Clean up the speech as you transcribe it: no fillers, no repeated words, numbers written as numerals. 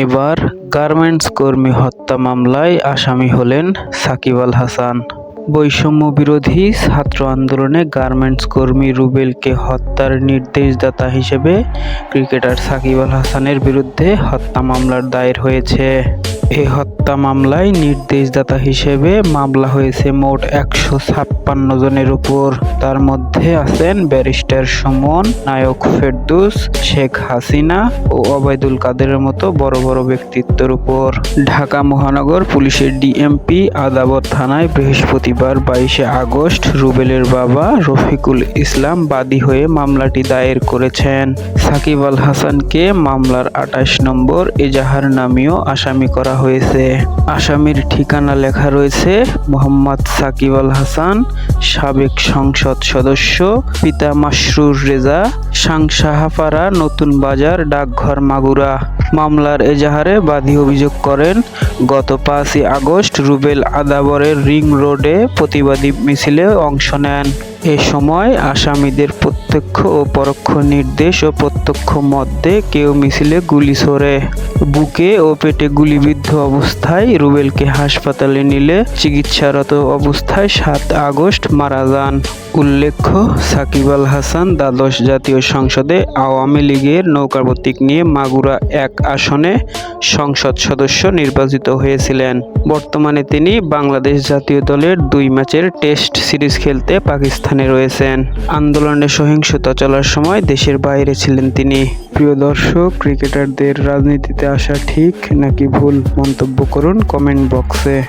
এবার গার্মেন্টস কর্মী হত্যা মামলায় আসামি হলেন সাকিব আল হাসান। বৈষম্য বিরোধী ছাত্র আন্দোলনে গার্মেন্টস কর্মী রুবেলকে হত্যার নির্দেশদাতা হিসেবে ক্রিকেটার সাকিব আল হাসানের বিরুদ্ধে হত্যা মামলার দায়ের হয়েছে। এই হত্যা মামলায় নির্দেশদাতা হিসেবে মামলা হয়েছে মোট 156 জনের উপর। তার মধ্যে আছেন ব্যারিস্টার সুমন, নায়ক ফেরদৌস, শেখ হাসিনা ও ওবায়দুল কাদেরের মতো বড় বড় ব্যক্তিত্বের উপর। ঢাকা মহানগর পুলিশের ডিএমপি আদাবর থানায় বৃহস্পতিবার 22 আগস্ট রুবেলের বাবা রফিকুল ইসলাম বাদী হয়ে মামলাটি দায়ের করেছেন। সাকিব আল হাসানকে মামলার 28 নম্বর এজাহার নামেও আসামি করা হয়েছে। আসামির ঠিকানা লেখা রয়েছে মোহাম্মদ সাকিব আল হাসান, সাবেক সংসদ সদস্য, পিতা মাসরুর রেজা, সাংসাহাপাড়া, নতুন বাজার, ডাকঘর, মাগুরা। মামলার এজাহারে বাদী অভিযোগ করেন, গত 5 আগস্ট রুবেল আদাবরের রিং রোডে প্রতিবাদী মিছিলে অংশ নেন। এ সময় আসামিদের প্রত্যক্ষ ও পরোক্ষ নির্দেশ ও প্রত্যক্ষ মধ্যে কেউ মিছিলে গুলি ছোড়ে। বুকে ও পেটে গুলিবিদ্ধ অবস্থায় রুবেলকে হাসপাতালে নিলে চিকিৎসারত অবস্থায় 7 আগস্ট মারা যান। উল্লেখ্য, সাকিব আল হাসান দ্বাদশ জাতীয় সংসদে আওয়ামী লীগের নৌকা প্রতীক নিয়ে মাগুরা 1 আসনে সংসদ সদস্য নির্বাচিত হয়েছিলেন। বর্তমানে তিনি বাংলাদেশ জাতীয় দলের 2 ম্যাচের টেস্ট সিরিজ খেলতে পাকিস্তানে রয়েছেন। আন্দোলনে সহিংসতা চলার সময় দেশের বাইরে ছিলেন তিনি। প্রিয় দর্শক, ক্রিকেটারদের রাজনীতিতে আসা ঠিক নাকি ভুল মন্তব্য করুন কমেন্ট বক্সে।